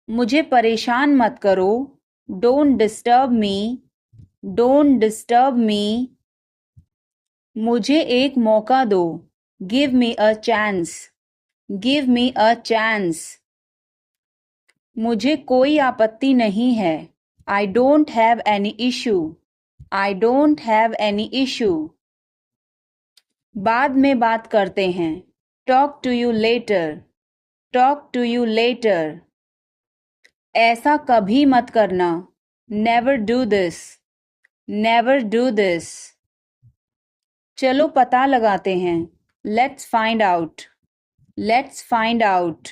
मुझे परेशान मत करो. Don't disturb me. Don't disturb me. मुझे एक मौका दो. Give me a chance. Give me a chance. मुझे कोई आपत्ति नहीं है. I don't have any issue. I don't have any issue. बाद में बात करते हैं. Talk to you later. Talk to you later. ऐसा कभी मत करना। Never do this, never do this. चलो पता लगाते हैं। Let's find out, let's find out.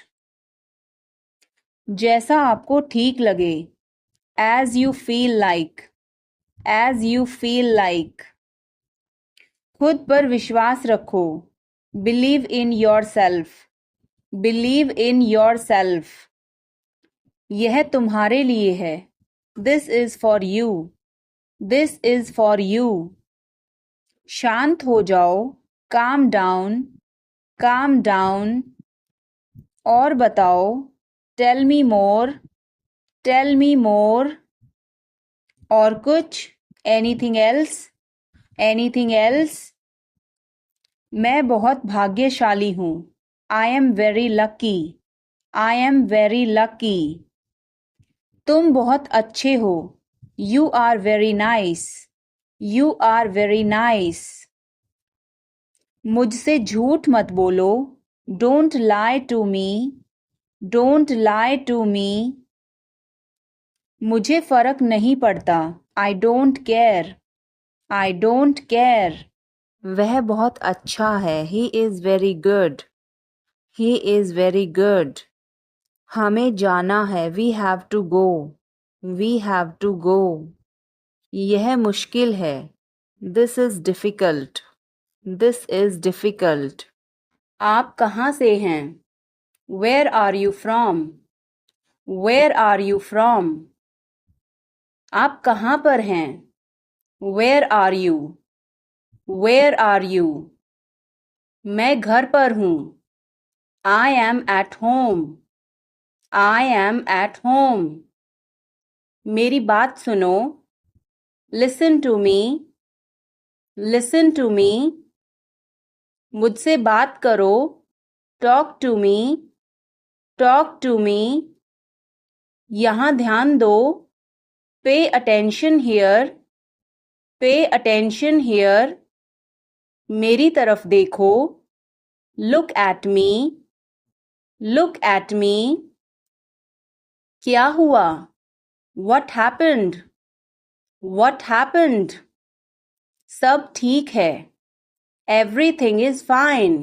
जैसा आपको ठीक लगे। As you feel like, as you feel like. खुद पर विश्वास रखो। Believe in your self, believe in your self. यह तुम्हारे लिए है। This is for you, this is for you. शांत हो जाओ। Calm down, calm down. और बताओ। टेल मी मोर, टेल मी मोर। और कुछ। Anything else, anything else. मैं बहुत भाग्यशाली हूँ। I am very lucky, I am very lucky. तुम बहुत अच्छे हो। You are very nice, you are very nice. मुझसे झूठ मत बोलो। Don't lie to me, don't lie to me. मुझे फर्क नहीं पड़ता। I don't care, I don't care. वह बहुत अच्छा है। He is very good, he is very good. हमें जाना है। We have to go, we have to go. यह मुश्किल है। This is difficult, this is difficult. आप कहाँ से हैं? Where are you from, where are you from. आप कहाँ पर हैं? Where are you, where are you. मैं घर पर हूँ। I am at home, I am at home. मेरी बात सुनो। Listen to me, listen to me. मुझसे बात करो। Talk to me, talk to me. यहाँ ध्यान दो। Pay attention here, pay attention here. मेरी तरफ देखो। Look at me, look at me. क्या हुआ? What happened? What happened? सब ठीक है। Everything is fine,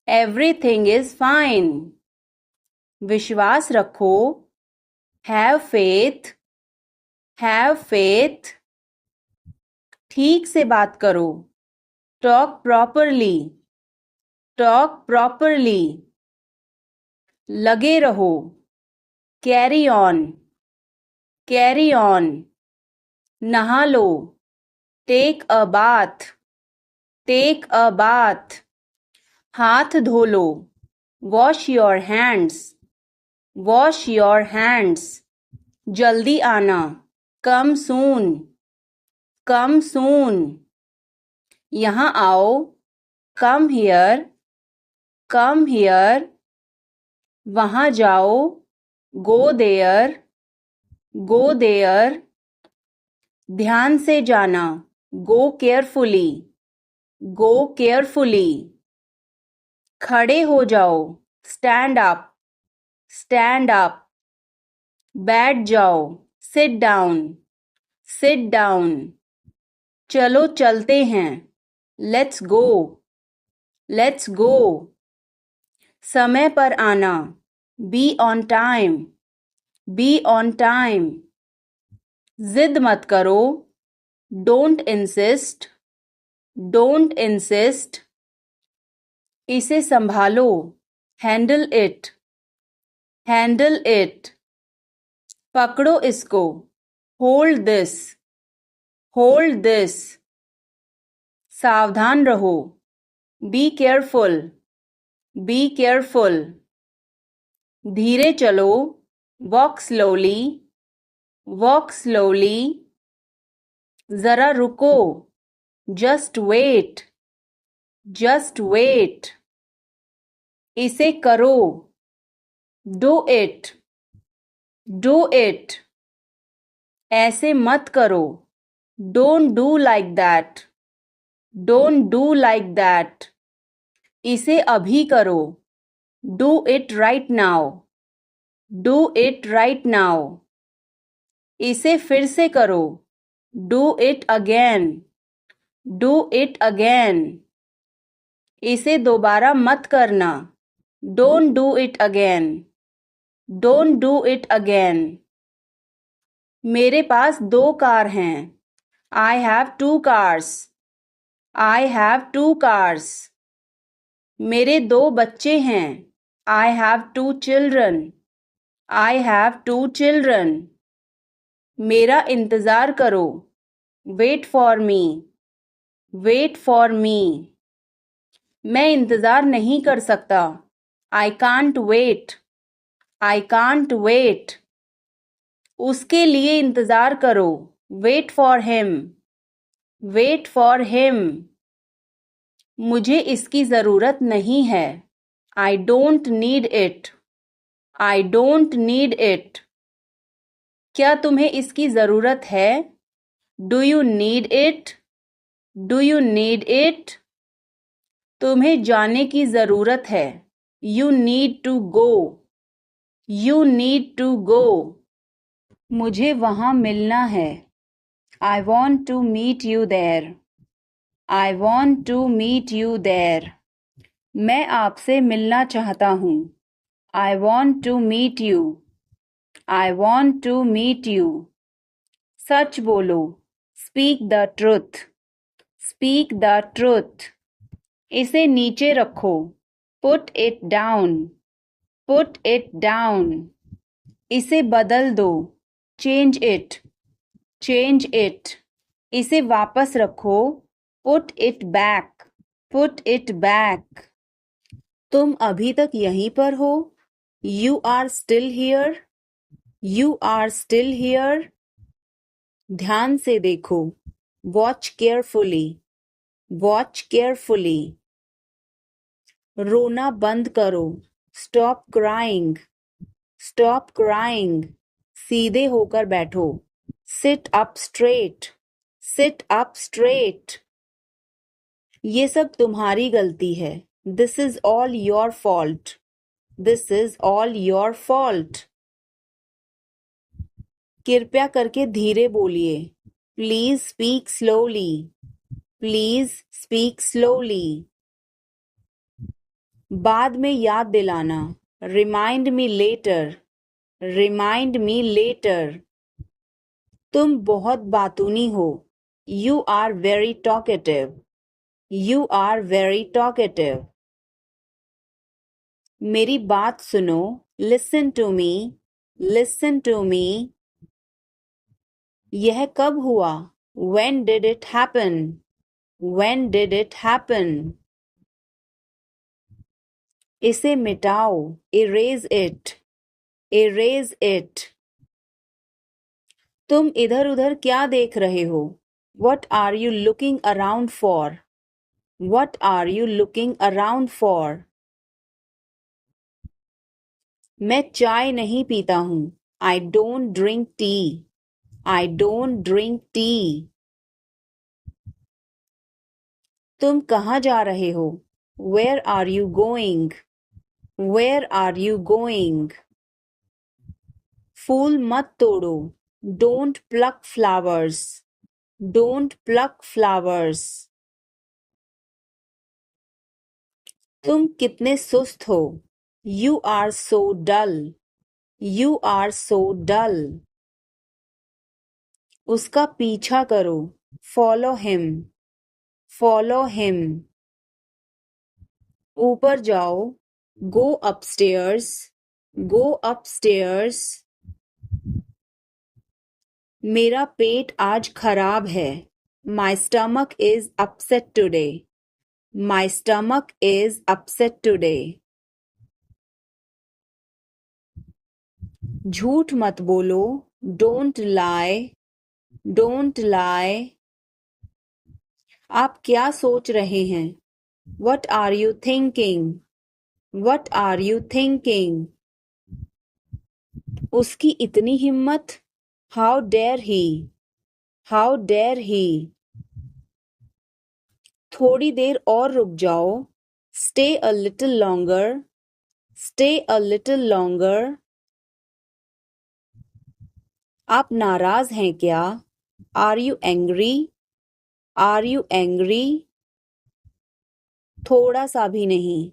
everything is fine। विश्वास रखो। Have faith, have faith। ठीक से बात करो। Talk properly, talk properly। लगे रहो। Carry on, carry on। नहा लो। Take a bath, take a bath। हाथ धो लो। Wash your hands, wash your hands। जल्दी आना। Come soon, come soon। यहाँ आओ। Come here, come here। वहाँ जाओ। Go there, go there। ध्यान से जाना। Go carefully, go carefully। खड़े हो जाओ। Stand up, stand up। बैठ जाओ। Sit down, sit down। चलो चलते हैं। Let's go, let's go। समय पर आना। Be on time, be on time। जिद मत करो। Don't insist, don't insist। इसे संभालो। Handle it, handle it। पकड़ो इसको। Hold this, hold this। सावधान रहो। Be careful, be careful। धीरे चलो। Walk slowly, walk slowly। जरा रुको। Just wait, just wait। इसे करो। Do it, do it। ऐसे मत करो। Don't do like that, don't do like that। इसे अभी करो। Do it right now, do it right now. इसे फिर से करो। Do it again. Do it again. इसे दोबारा मत करना। Don't do it again. Don't do it again. मेरे पास 2 कार हैं। I have 2 cars. I have 2 cars. मेरे 2 बच्चे हैं। I have 2 children. I have 2 children. मेरा इंतज़ार करो। Wait for me. Wait for me. मैं इंतज़ार नहीं कर सकता। आई can't wait. I can't wait. उसके लिए इंतज़ार करो। Wait for him. Wait for him. मुझे इसकी ज़रूरत नहीं है। I don't need it. I don't need it. क्या तुम्हें इसकी ज़रूरत है? Do you need it? Do you need it? तुम्हें जाने की ज़रूरत है। You need to go. You need to go. मुझे वहाँ मिलना है। I want to meet you there. I want to meet you there. मैं आपसे मिलना चाहता हूँ। I want to meet you. I want to meet you. सच बोलो। Speak the truth. Speak the truth. इसे नीचे रखो। Put it down. Put it down. इसे बदल दो। Change it. Change it. इसे वापस रखो। Put it back. Put it back. तुम अभी तक यहीं पर हो? You are still here. You are still here. ध्यान से देखो। Watch carefully. Watch carefully. रोना बंद करो। Stop crying. Stop crying. सीधे होकर बैठो। Sit up straight. Sit up straight. ये सब तुम्हारी गलती है। This is all your fault. This is all your fault. कृपया करके धीरे बोलिए। Please speak slowly. Please speak slowly. बाद में याद दिलाना। Remind me later. Remind me later. तुम बहुत बातूनी हो। You are very talkative. You are very talkative. मेरी बात सुनो। Listen to me. Listen to मी। यह कब हुआ? When did it happen? When did it happen? इसे मिटाओ। Erase it. Erase it. तुम इधर उधर क्या देख रहे हो? What are you looking around for? What are you looking around for? मैं चाय नहीं पीता हूँ। I don't drink tea. I don't drink tea. तुम कहाँ जा रहे हो? Where are you going? Where are you going? फूल मत तोड़ो। Don't pluck flowers. Don't pluck flowers. तुम कितने सुस्त हो। You are so dull. You are so dull. उसका पीछा करो। Follow him. Follow him. ऊपर जाओ। Go upstairs. Go upstairs. मेरा पेट आज खराब है। My stomach is upset today. My stomach is upset today. झूठ मत बोलो। Don't lie. Don't lie. आप क्या सोच रहे हैं? What are you thinking? What are you thinking? उसकी इतनी हिम्मत। How dare he? How dare he? थोड़ी देर और रुक जाओ। Stay a little longer. Stay a little longer. आप नाराज हैं क्या? Are you angry? Are you angry? थोड़ा सा भी नहीं।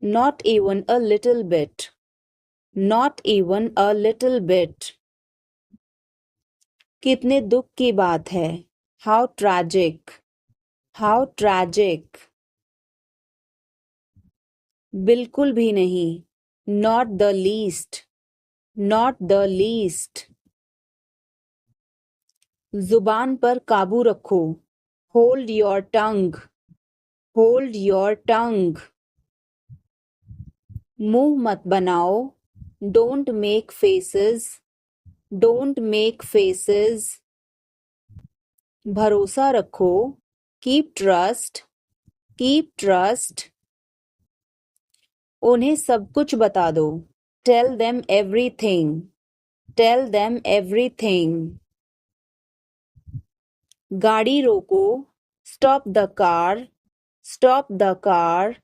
Not even a little bit. Not even a little bit. कितने दुख की बात है। How tragic. How tragic. बिल्कुल भी नहीं। Not the least. Not the least. जुबान पर काबू रखो। Hold your tongue. Hold your tongue. मुंह मत बनाओ। Don't make faces. Don't make faces. भरोसा रखो। Keep trust. Keep trust. उन्हें सब कुछ बता दो। Tell them everything. Tell them everything. गाड़ी रोको। Stop the car. Stop the car.